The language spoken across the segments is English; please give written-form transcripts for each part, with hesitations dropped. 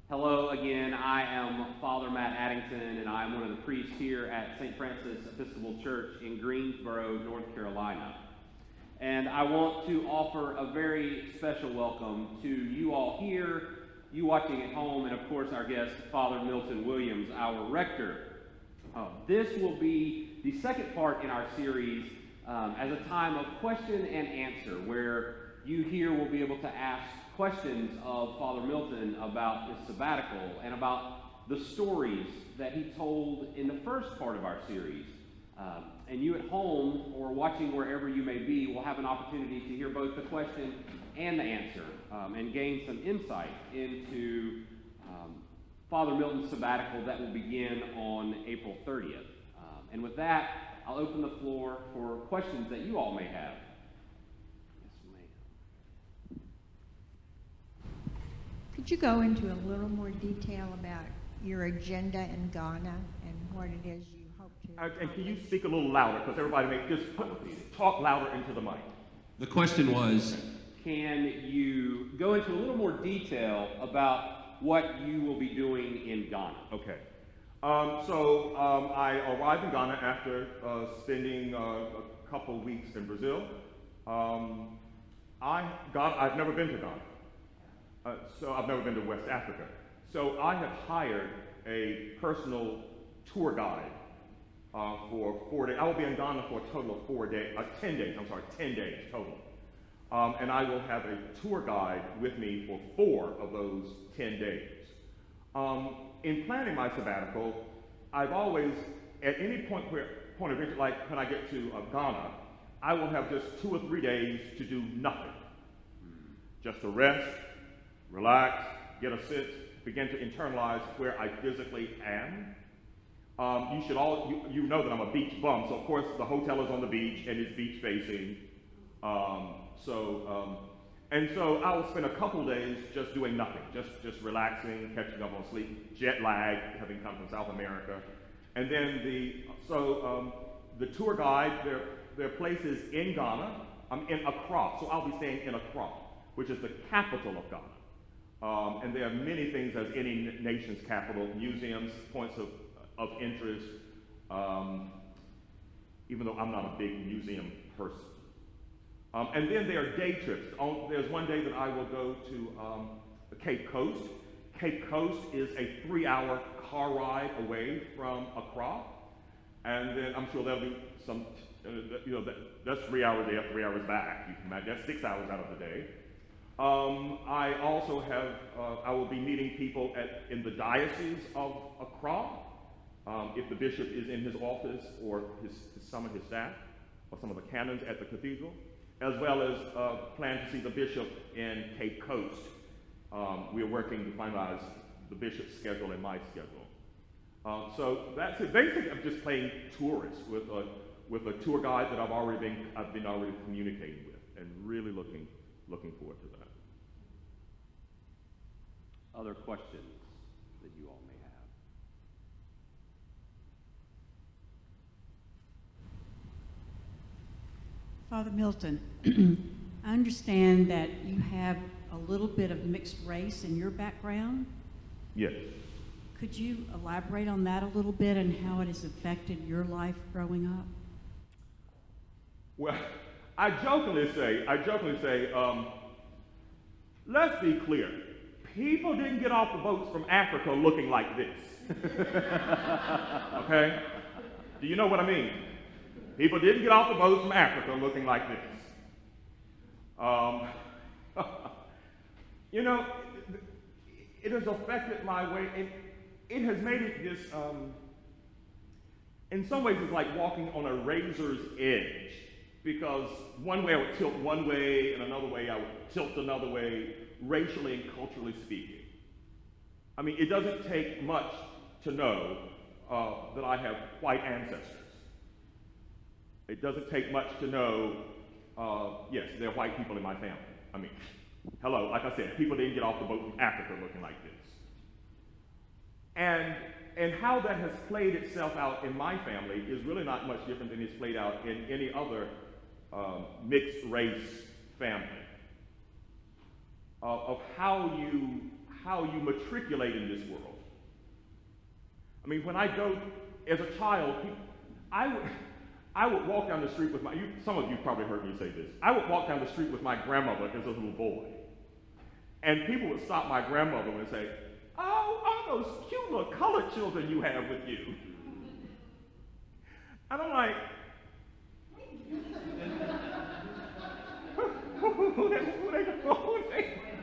Hello again, I am Father Matt Addington, and I am one of the priests here at St. Francis Episcopal Church in Greensboro, North Carolina. And I want to offer a very special welcome to you all here, you watching at home, and of course our guest, Father Milton Williams, our rector. This will be the second part in our series as a time of question and answer, where you here will be able to ask questions of Father Milton about his sabbatical and about the stories that he told in the first part of our series. And you at home or watching wherever you may be will have an opportunity to hear both the question and the answer and gain some insight into Father Milton's sabbatical that will begin on April 30th. And with that, I'll open the floor for questions that you all may have. Could you go into a little more detail about your agenda in Ghana and what it is you hope to And can you speak a little louder, because everybody may just talk louder into the mic. The question was, can you go into a little more detail about what you will be doing in Ghana? Okay. I arrived in Ghana after spending a couple weeks in Brazil. I've never been to Ghana. So I've never been to West Africa. So I have hired a personal tour guide for 4 days. I will be in Ghana for a total of 10 days total. And I will have a tour guide with me for 4 of those 10 days. In planning my sabbatical, I've always, at any point of interest, like when I get to Ghana, I will have just 2 or 3 days to do nothing. Just to rest, relax, get a sense, begin to internalize where I physically am. You know that I'm a beach bum, so of course the hotel is on the beach and it's beach facing. And so I will spend a couple days just doing nothing, just relaxing, catching up on sleep, jet lag, having come from South America. And then the tour guide, there are places in Ghana. I'm in Accra, so I'll be staying in Accra, which is the capital of Ghana. And there are many things as any nation's capital, museums, points of interest, even though I'm not a big museum person. And then there are day trips. There's one day that I will go to Cape Coast. Cape Coast is a 3-hour car ride away from Accra. And then I'm sure there'll be some, that's 3 hours there, 3 hours back. You can imagine that's 6 hours out of the day. I also have, I will be meeting people in the Diocese of Accra, if the bishop is in his office or some of his staff, or some of the canons at the cathedral, as well as plan to see the bishop in Cape Coast. We are working to finalize the bishop's schedule and my schedule. So that's it. Basically, I'm just playing tourist with a tour guide that I've been already communicating with, and really looking forward to that. Other questions that you all may have? Father Milton, I understand that you have a little bit of mixed race in your background. Yes. Could you elaborate on that a little bit and how it has affected your life growing up? Well, I jokingly say, let's be clear. People didn't get off the boats from Africa looking like this. Okay? Do you know what I mean? People didn't get off the boats from Africa looking like this. It has affected my way. It has made it this, in some ways it's like walking on a razor's edge, because one way I would tilt one way and another way I would tilt another way, racially and culturally speaking. I mean, it doesn't take much to know that I have white ancestors. It doesn't take much to know, yes, there are white people in my family. I mean, hello, like I said, people didn't get off the boat from Africa looking like this. And how that has played itself out in my family is really not much different than it's played out in any other mixed race family. Of how how you matriculate in this world. I mean, when I go, as a child, I would walk down the street with some of you probably heard me say this. I would walk down the street with my grandmother as a little boy. And people would stop my grandmother and say, "Oh, all those cute little colored children you have with you." And I'm like,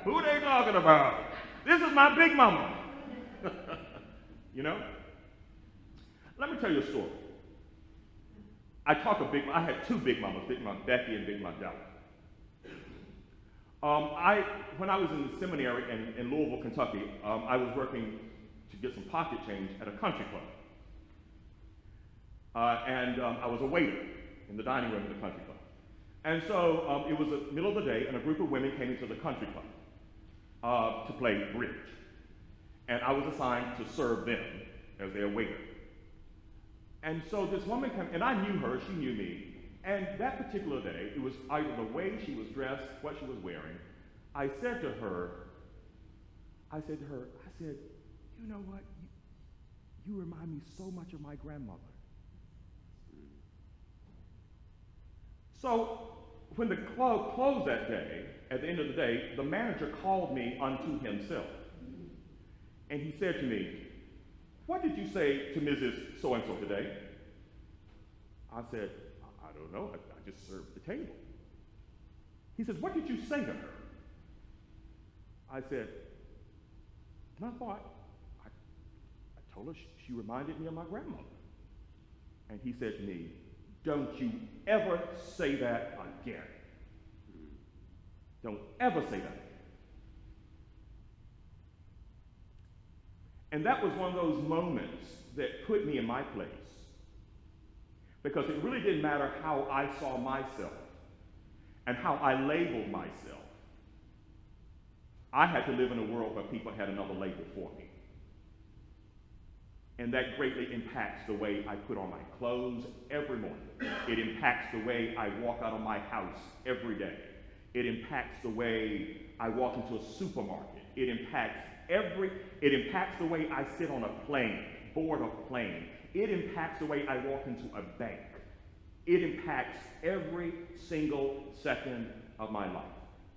who they talking about? This is my big mama. You know? Let me tell you a story. I had two big mamas, Big Mama Becky and Big Mama Della. When I was in the seminary in Louisville, Kentucky, I was working to get some pocket change at a country club. I was a waiter in the dining room of the country club. And so it was the middle of the day, and a group of women came into the country club to play bridge. And I was assigned to serve them as their waiter. And so this woman came, and I knew her, she knew me. And that particular day, it was either the way she was dressed, what she was wearing. I said to her, you know what? You remind me so much of my grandmother. So when the club closed that day, at the end of the day, the manager called me unto himself. And he said to me, "What did you say to Mrs. So-and-so today?" I said, "I don't know, I just served the table." He says, "What did you say to her?" I said, and I thought, I told her she reminded me of my grandmother. And he said to me, "Don't you ever say that again. Don't ever say that again." And that was one of those moments that put me in my place. Because it really didn't matter how I saw myself and how I labeled myself. I had to live in a world where people had another label for me. And that greatly impacts the way I put on my clothes every morning. It impacts the way I walk out of my house every day. It impacts the way I walk into a supermarket. It impacts the way I sit on a plane, board a plane. It impacts the way I walk into a bank. It impacts every single second of my life.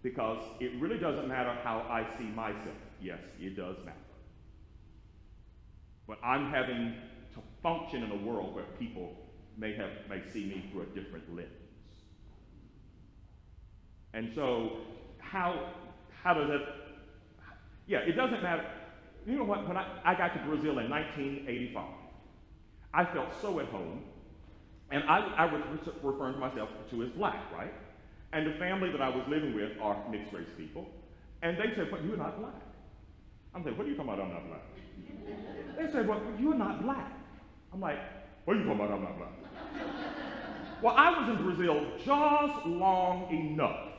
Because it really doesn't matter how I see myself. Yes, it does matter. But I'm having to function in a world where people may see me through a different lens. And so how does that, it doesn't matter. You know what, when I got to Brazil in 1985, I felt so at home, and I was referring to myself to as black, right? And the family that I was living with are mixed race people, and they said, "But you're not black." I'm like, "What are you talking about, I'm not black?" They said, "Well, you're not black." I'm like, "What are you talking about, I'm not black?" Well, I was in Brazil just long enough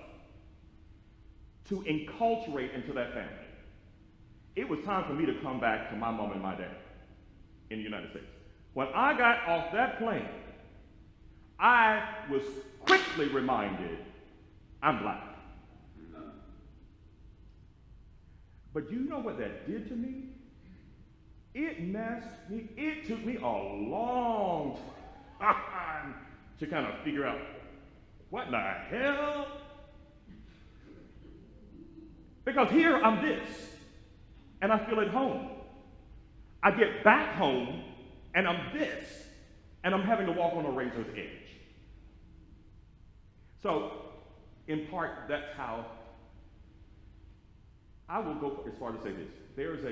to enculturate into that family. It was time for me to come back to my mom and my dad in the United States. When I got off that plane, I was quickly reminded, I'm black. But you know what that did to me? It messed me, it took me a long time to kind of figure out, what in the hell? Because here I'm this, and I feel at home. I get back home, and I'm this, and I'm having to walk on a razor's edge. So, in part, that's how I will go as far to say this. There's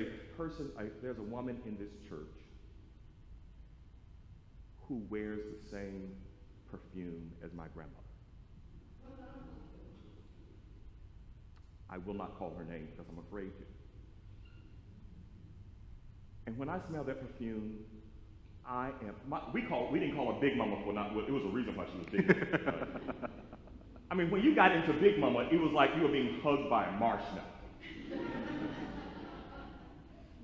a woman in this church who wears the same perfume as my grandmother. I will not call her name because I'm afraid to. And when I smell that perfume, we didn't call her Big Mama it was a reason why she was Big Mama. I mean, when you got into Big Mama, it was like you were being hugged by a marshmallow.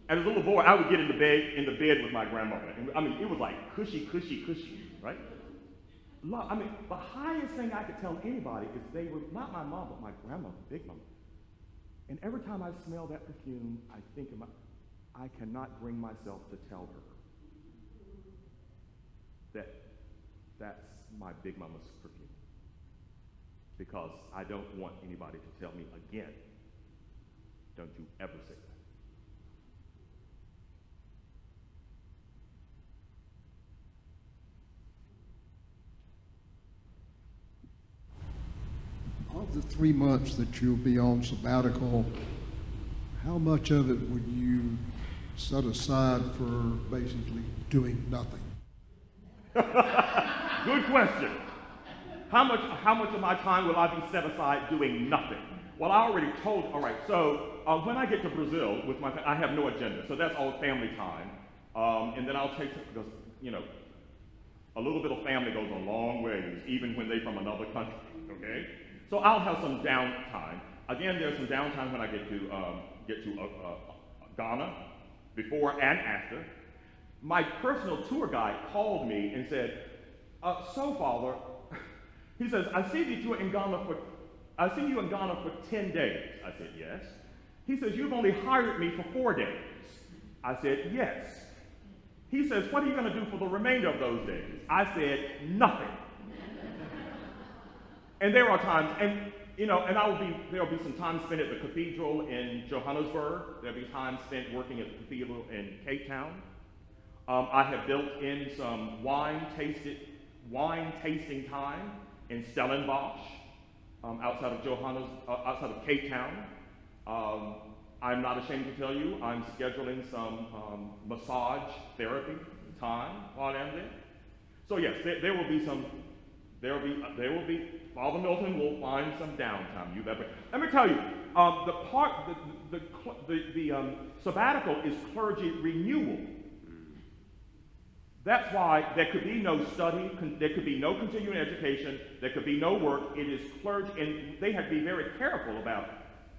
And as a little boy, I would get in the bed with my grandmother. And, I mean, it was like cushy, right? I mean, the highest thing I could tell anybody is they were not my mom, but my grandmother, Big Mama. And every time I smell that perfume, I think I cannot bring myself to tell her that that's my Big Mama's perfume. Because I don't want anybody to tell me again, don't you ever say that. Of the 3 months that you'll be on sabbatical, how much of it would you set aside for basically doing nothing? Good question. How much of my time will I be set aside doing nothing? Well, I already told, all right, so when I get to Brazil with my family, I have no agenda, so that's all family time. And then I'll take, because, you know, a little bit of family goes a long ways, even when they're from another country, okay? So I'll have some downtime. Again, there's some downtime when I get to Ghana, before and after. My personal tour guide called me and said, so Father, he says, I see you in Ghana for 10 days. I said, yes. He says, you've only hired me for 4 days. I said, yes. He says, what are you going to do for the remainder of those days? I said, nothing. And there are times, and you know, and there'll be some time spent at the cathedral in Johannesburg. There'll be time spent working at the cathedral in Cape Town. I have built in some wine tasting time in Stellenbosch, outside of Cape Town. I'm not ashamed to tell you, I'm scheduling some massage therapy time while I'm there. So yes, there will be. Father Milton will find some downtime. You better. Let me tell you, the sabbatical is clergy renewal. That's why there could be no study, there could be no continuing education, there could be no work. It is clergy, and they have to be very careful about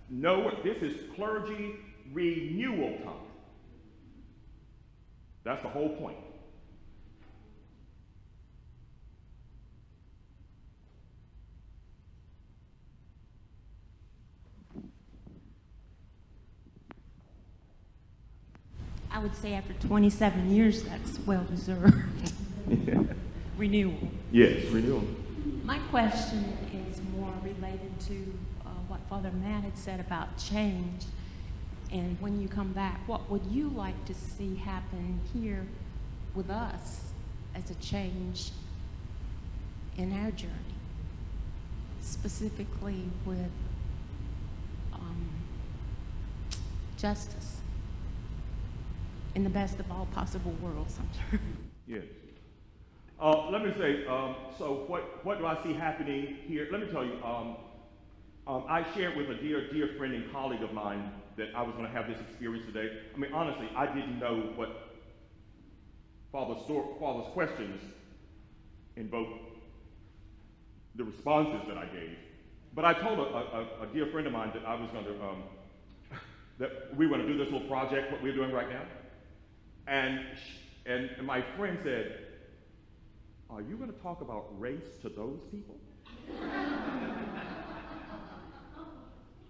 no work. This is clergy renewal time. That's the whole point. I would say after 27 years, that's well-deserved. Renewal. Yes, renewal. My question is more related to what Father Matt had said about change. And when you come back, what would you like to see happen here with us as a change in our journey? Specifically with justice. In the best of all possible worlds, I'm sure. Yes. Let me say, so what do I see happening here? Let me tell you, I shared with a dear friend and colleague of mine that I was going to have this experience today. I mean, honestly, I didn't know what Father's questions invoked, the responses that I gave. But I told a dear friend of mine that I was going to, that we were going to do this little project, what we're doing right now. And my friend said, are you going to talk about race to those people?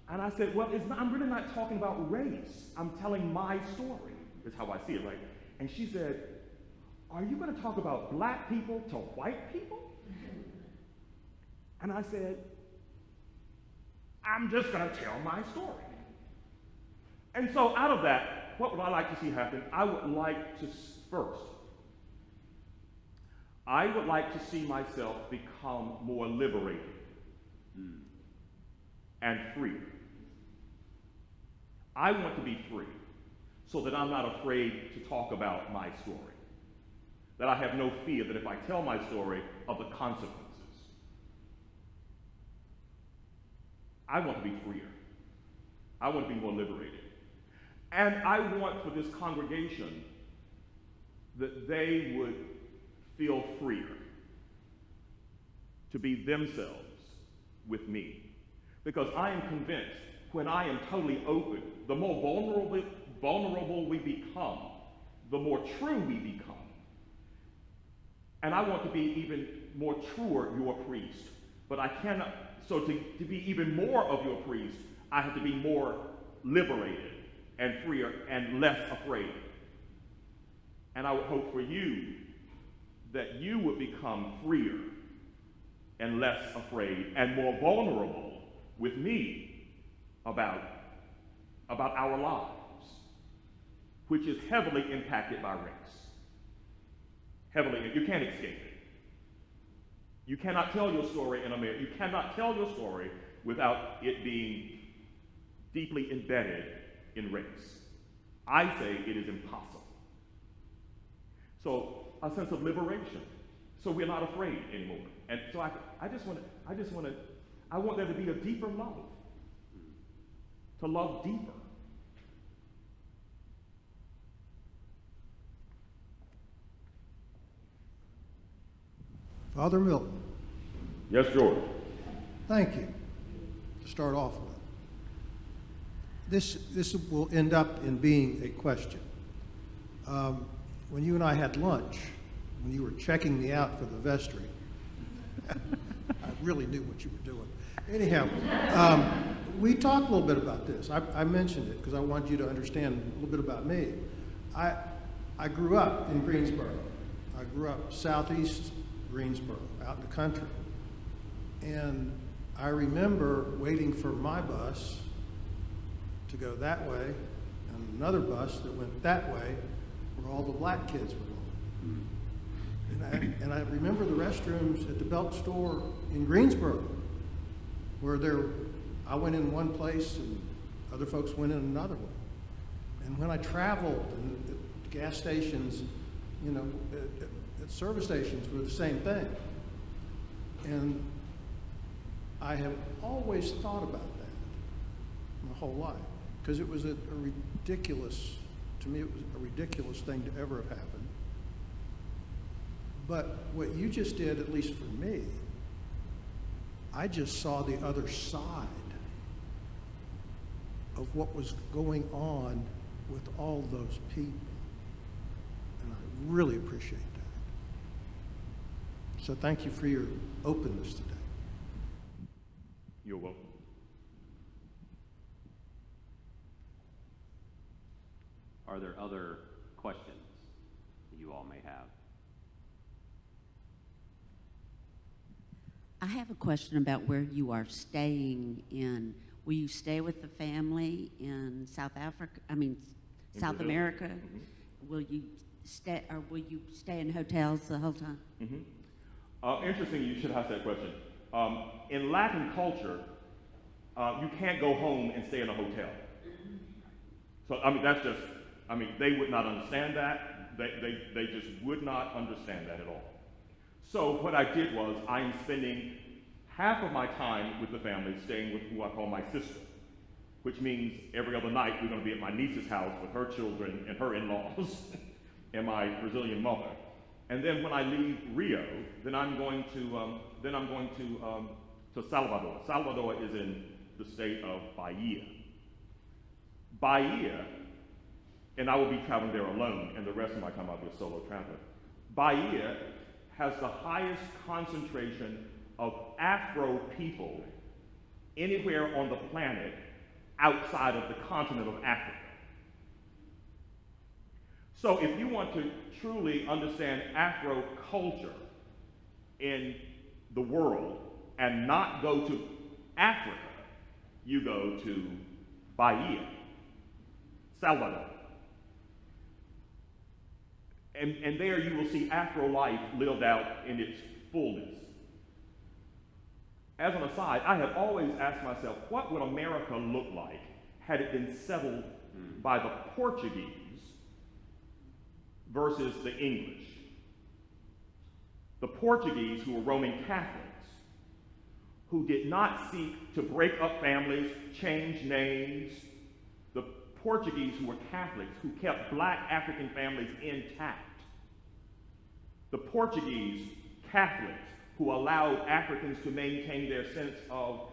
And I said, well, I'm really not talking about race. I'm telling my story, is how I see it, right? And she said, are you going to talk about black people to white people? And I said, I'm just going to tell my story. And so out of that, what would I like to see happen? I would like to see myself become more liberated and free. I want to be free so that I'm not afraid to talk about my story. That I have no fear that if I tell my story of the consequences. I want to be freer. I want to be more liberated. And I want for this congregation that they would feel freer to be themselves with me. Because I am convinced when I am totally open, the more vulnerable we become, the more true we become. And I want to be even more truer your priest. But I cannot, so to be even more of your priest, I have to be more liberated and freer and less afraid. And I would hope for you that you would become freer and less afraid and more vulnerable with me about our lives, which is heavily impacted by race. Heavily, you can't escape it. You cannot tell your story in America. You cannot tell your story without it being deeply embedded in race. I say it is impossible. So a sense of liberation. So we're not afraid anymore. And so I want there to be a deeper love. To love deeper. Father Milton, Yes, George. thank you. To start off with, this will end up in being a question. When you and I had lunch, when you were checking me out for the vestry, I really knew what you were doing. Anyhow, we talked a little bit about this. I mentioned it because I wanted you to understand a little bit about me. I grew up in Greensboro. I grew up southeast Greensboro, out in the country. And I remember waiting for my bus to go that way, and another bus that went that way, where all the black kids were going. And I remember the restrooms at the Belk store in Greensboro, where I went in one place and other folks went in another one. And when I traveled, and the gas stations, you know, at service stations were the same thing. And I have always thought about that my whole life, because it was a ridiculous, to me it was a ridiculous thing to ever have happened. But what you just did, at least for me, I just saw the other side of what was going on with all those people. And I really appreciate that. So thank you for your openness today. You're welcome. Are there other questions that you all may have? I have a question about where you are staying in. Will you stay with the family in South Africa? In South Brazil? America? Mm-hmm. Will you stay in hotels the whole time? Mm-hmm. Interesting you should ask that question. In Latin culture, you can't go home and stay in a hotel. So, they would not understand that. They just would not understand that at all. So what I did was I am spending half of my time with the family staying with who I call my sister, which means every other night we're going to be at my niece's house with her children and her in-laws and my Brazilian mother. And then when I leave Rio, then I'm going to Salvador. Salvador is in the state of Bahia. Bahia, and I will be traveling there alone, and the rest of my time I'll be a solo traveler. Bahia has the highest concentration of Afro people anywhere on the planet outside of the continent of Africa. So if you want to truly understand Afro culture in the world and not go to Africa, you go to Bahia, Salvador. And there you will see Afro life lived out in its fullness. As an aside, I have always asked myself, what would America look like had it been settled by the Portuguese versus the English? The Portuguese, who were Roman Catholics, who did not seek to break up families, change names. The Portuguese, who were Catholics, who kept black African families intact. The Portuguese Catholics, who allowed Africans to maintain their sense of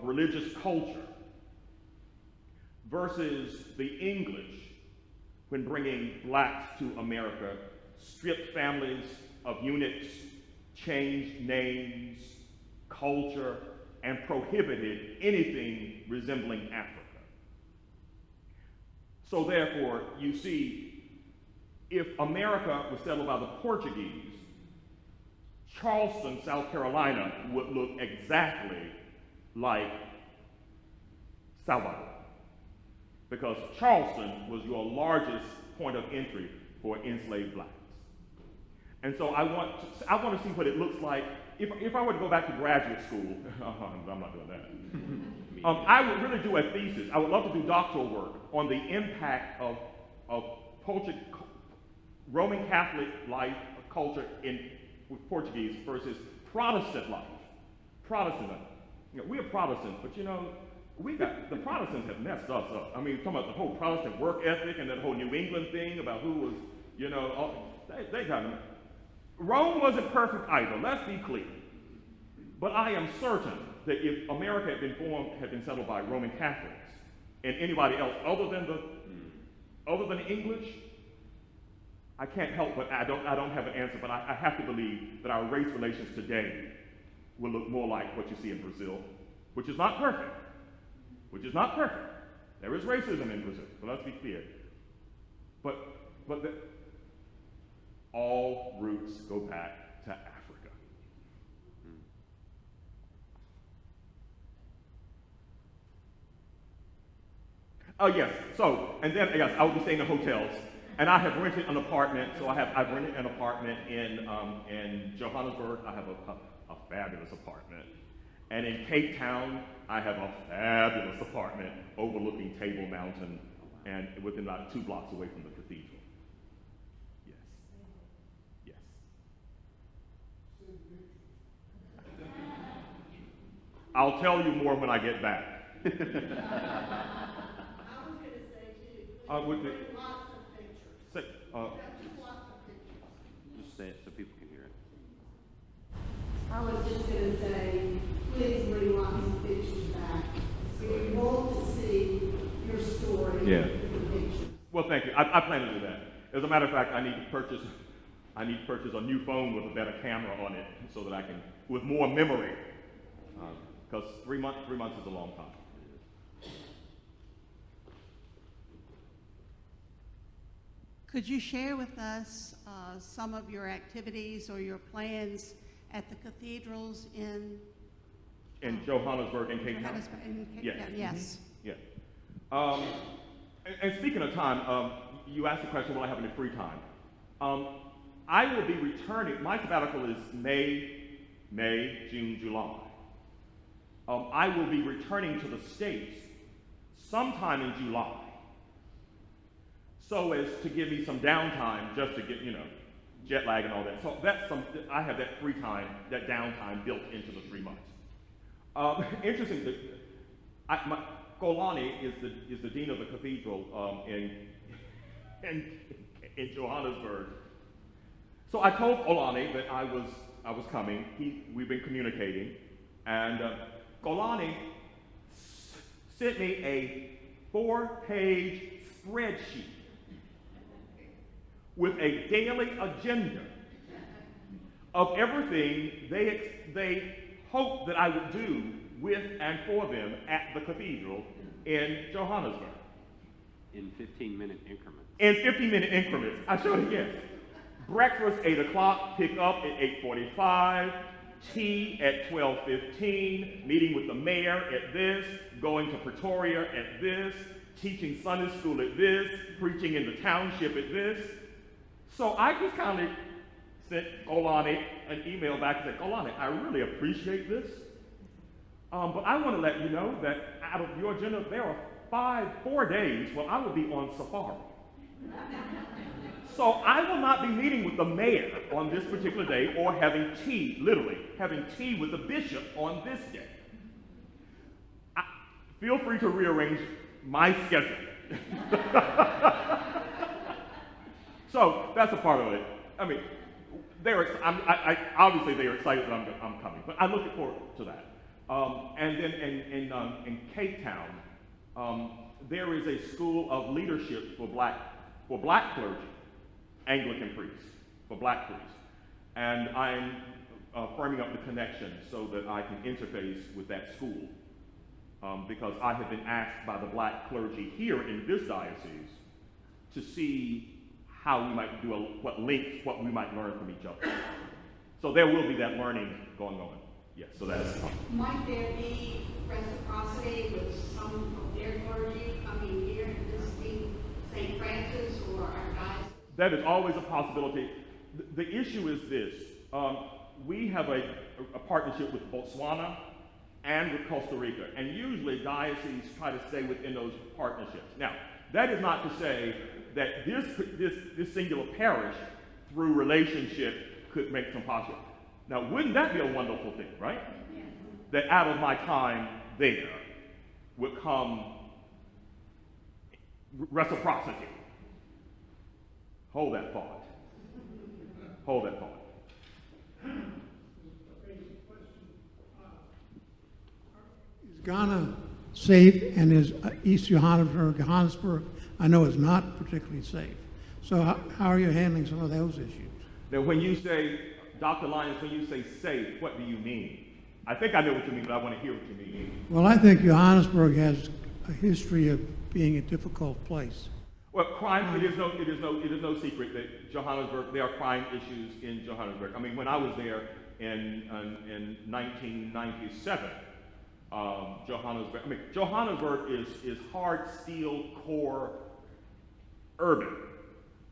religious culture, versus the English, when bringing blacks to America, stripped families of units, changed names, culture, and prohibited anything resembling Africa. So therefore, you see, if America was settled by the Portuguese, Charleston, South Carolina would look exactly like Sabbatical, because Charleston was your largest point of entry for enslaved blacks. And so I want to see what it looks like if I were to go back to graduate school. I'm not doing that. I would really do a thesis. I would love to do doctoral work on the impact of Roman Catholic life, culture with Portuguese versus Protestant life. Protestantism. We're Protestants, but the Protestants have messed us up. I mean, talking about the whole Protestant work ethic and that whole New England thing about who was, they got them. Rome wasn't perfect either, let's be clear. But I am certain that if America had been settled by Roman Catholics and anybody else other than English, I can't help but I don't have an answer, but I have to believe that our race relations today will look more like what you see in Brazil, which is not perfect. There is racism in Brazil, so let's be clear. But all roots go back to Africa. Oh yes, and then yes, I will be staying in hotels. And I have rented an apartment, so I've rented an apartment in Johannesburg. I have a fabulous apartment. And in Cape Town, I have a fabulous apartment overlooking Table Mountain and within about 2 blocks away from the cathedral. Yes. I'll tell you more when I get back. I was going to say too, With the, lots of pictures. say, Just lots of pictures. Just say it so people can hear it. I was just going to say, please bring lots of pictures back. We want to see your story Yeah. with the pictures. well, thank you. I plan to do that. As a matter of fact, I need to purchase a new phone with a better camera on it so that I can, with more memory, because 3 months is a long time. Could you share with us some of your activities or your plans at the cathedrals in Johannesburg and Cape Town. Johannesburg and Cape Yes. Town? Yes. Yeah. And speaking of time, you asked the question, will I have any free time? I will be returning, my sabbatical is May, June, July. I will be returning to the States sometime in July, so as to give me some downtime just to get, jet lag and all that. So I have that free time, that downtime built into the 3 months. Interesting, Kolani is the dean of the cathedral in Johannesburg. So I told Kolani that I was coming. We've been communicating, and Kolani sent me a 4-page spreadsheet with a daily agenda of everything they hoped that I would do with and for them at the cathedral in Johannesburg. In 15-minute increments. In 15-minute increments. I showed it, yes. Breakfast, 8 o'clock, pick up at 8:45, tea at 12:15, meeting with the mayor at this, going to Pretoria at this, teaching Sunday school at this, preaching in the township at this. So I just kind of sent Kolani an email back and said, Kolani, I really appreciate this, but I want to let you know that out of your agenda, there are 4 days where I will be on safari. So I will not be meeting with the mayor on this particular day or having tea, literally, having tea with the bishop on this day. Feel free to rearrange my schedule. So that's a part of it. I mean, obviously they are excited that I'm coming, but I look forward to that. And then in Cape Town, there is a school of leadership for black clergy, Anglican priests, for black priests. And I'm firming up the connection so that I can interface with that school. Because I have been asked by the black clergy here in this diocese to see how we might do what we might learn from each other. So there will be that learning going on. Yes, so that's. Might there be reciprocity with some of their clergy coming here and visiting St. Francis or our diocese? That is always a possibility. The issue is this. We have a partnership with Botswana and with Costa Rica, and usually dioceses try to stay within those partnerships. Now, that is not to say that this singular parish, through relationship, could make some possible. Now, wouldn't that be a wonderful thing, right? That out of my time there would come reciprocity. Hold that thought. Hold that thought. Is Ghana safe, and is East Johannesburg, I know, is not particularly safe. So how are you handling some of those issues? Now, when you say, Dr. Lyons, when you say safe, what do you mean? I think I know what you mean, but I want to hear what you mean. Well, I think Johannesburg has a history of being a difficult place. Well, crime, it is no secret that Johannesburg, there are crime issues in Johannesburg. I mean, when I was there in 1997, Johannesburg is hard steel core urban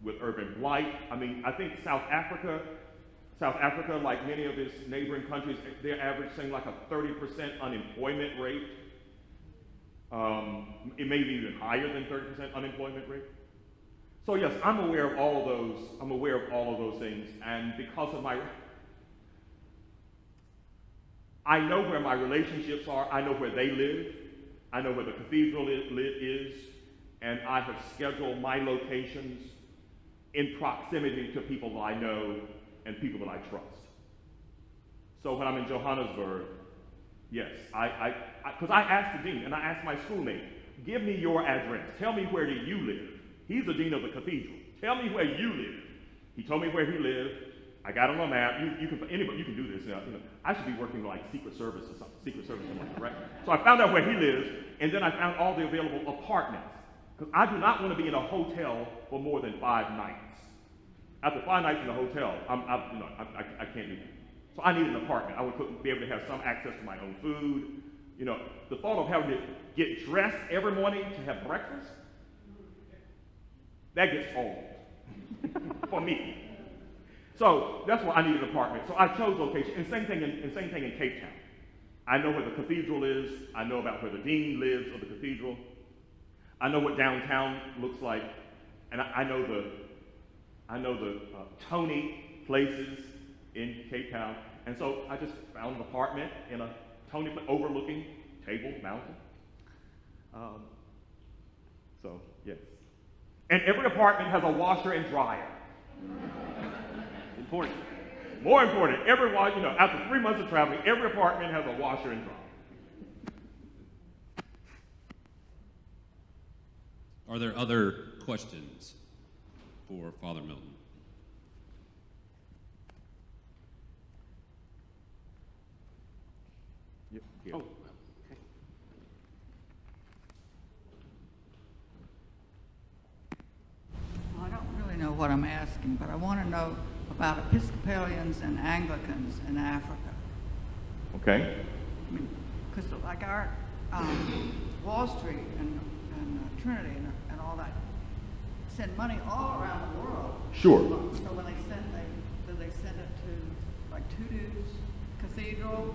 with urban blight. I mean, I think South Africa, like many of its neighboring countries, they're averaging like a 30% unemployment rate. It may be even higher than 30% unemployment rate. So yes, I'm aware of all of those. I'm aware of all of those things, and because of I know where my relationships are. I know where they live. I know where the cathedral is, and I have scheduled my locations in proximity to people that I know and people that I trust. So when I'm in Johannesburg, yes, because I asked the dean and I asked my schoolmate, give me your address. Tell me where do you live. He's the dean of the cathedral. Tell me where you live. He told me where he lived. I got him on a map. Anybody, you can do this. I should be working like Secret Service or something. Secret Service, something like that, right? So I found out where he lives, and then I found all the available apartments. Because I do not want to be in a hotel for more than 5 nights. After 5 nights in a hotel, I can't do that. So I need an apartment. I would be able to have some access to my own food. The thought of having to get dressed every morning to have breakfast, that gets old for me. So that's why I need an apartment. So I chose location. And same thing in Cape Town. I know where the cathedral is. I know about where the dean lives of the cathedral. I know what downtown looks like, and I know the Tony places in Cape Town. And so I just found an apartment in a Tony overlooking Table Mountain. So yes, and every apartment has a washer and dryer. Important. More important, after 3 months of traveling, every apartment has a washer and dryer. Are there other questions for Father Milton? Yep. Yeah. Oh, okay. I don't really know what I'm asking, but I want to know about Episcopalians and Anglicans in Africa. Okay. Because like our Wall Street and Trinity and all that send money all around the world. Sure. So when they do they send it to like Tudu's Cathedral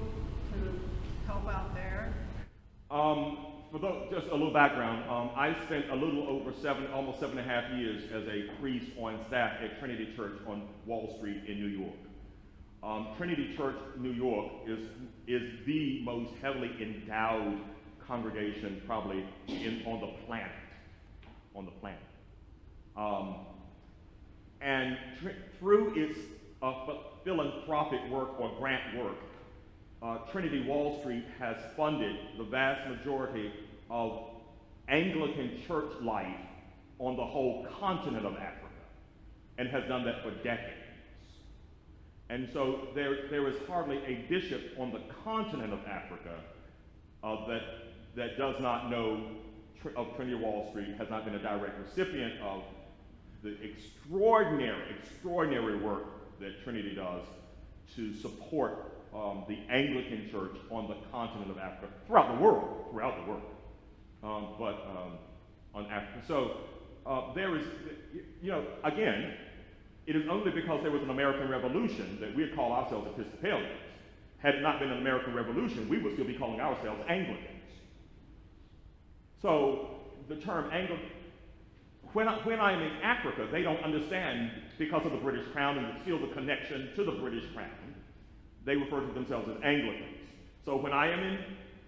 to help out there? For those, just a little background, I spent a little over almost 7.5 years as a priest on staff at Trinity Church on Wall Street in New York. Trinity Church, New York, is the most heavily endowed congregation probably on the planet. And through its philanthropic work or grant work, Trinity Wall Street has funded the vast majority of Anglican church life on the whole continent of Africa, and has done that for decades. And so there is hardly a bishop on the continent of Africa that does not know of Trinity Wall Street, has not been a direct recipient of the extraordinary work that Trinity does to support the Anglican Church on the continent of Africa, throughout the world. On Africa. So there is, again, it is only because there was an American Revolution that we call ourselves Episcopalians. Had it not been an American Revolution, we would still be calling ourselves Anglicans. So the term Anglican, when I'm in Africa, they don't understand, because of the British Crown and still the connection to the British Crown, they refer to themselves as Anglicans. So when I am in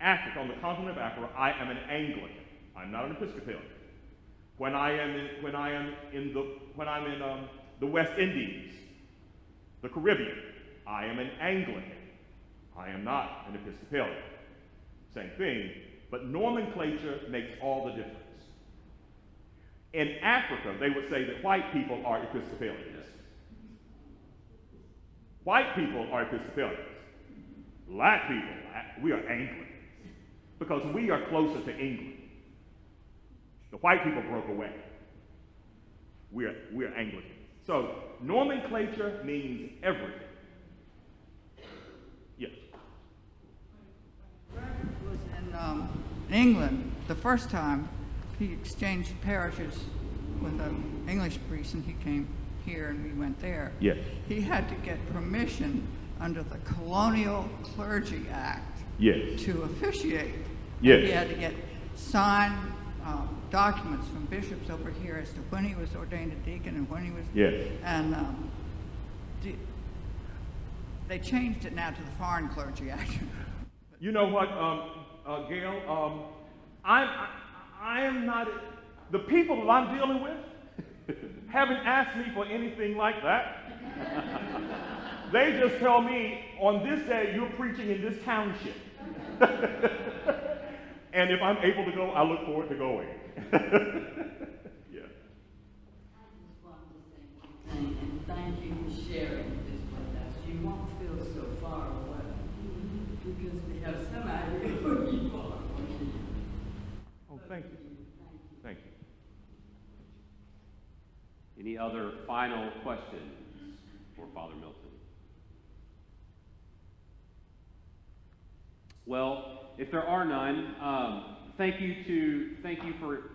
Africa, on the continent of Africa, I am an Anglican. I'm not an Episcopalian. When I'm in the West Indies, the Caribbean, I am an Anglican. I am not an Episcopalian. Same thing, but nomenclature makes all the difference. In Africa, they would say that white people are Episcopalians. White people are Episcopalians. Black people, we are Anglicans, because we are closer to England. The white people broke away. We're Anglicans. So nomenclature means everything. Yes. Was in England the first time. He exchanged parishes with an English priest, and he came here and we went there. Yes. He had to get permission under the Colonial Clergy Act, Yes. to officiate. Yes. He had to get signed documents from bishops over here as to when he was ordained a deacon and when he was. Yes. And they changed it now to the Foreign Clergy Act. You know what, Gail? I am not, the people that I'm dealing with haven't asked me for anything like that. They just tell me, on this day, you're preaching in this township. And if I'm able to go, I look forward to going. Yeah. I just wanted to say one thing, and thank you for sharing this with us. You won't feel so far away, because we have some idea where you are. Oh, thank you. Thank you. Any other final questions for Father Milton? Well, if there are none, thank you for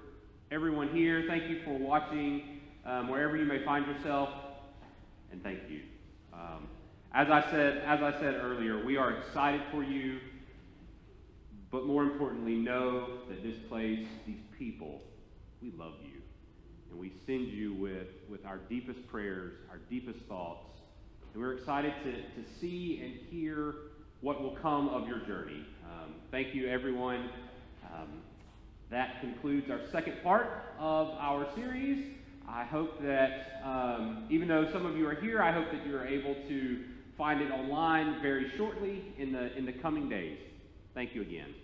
everyone here. Thank you for watching wherever you may find yourself, and thank you. As I said earlier, we are excited for you, but more importantly, know that this place, these people, we love you, and we send you with our deepest prayers, our deepest thoughts, and we're excited to see and hear what will come of your journey. Thank you, everyone. That concludes our second part of our series. I hope that even though some of you are here, I hope that you're able to find it online very shortly in the coming days. Thank you again.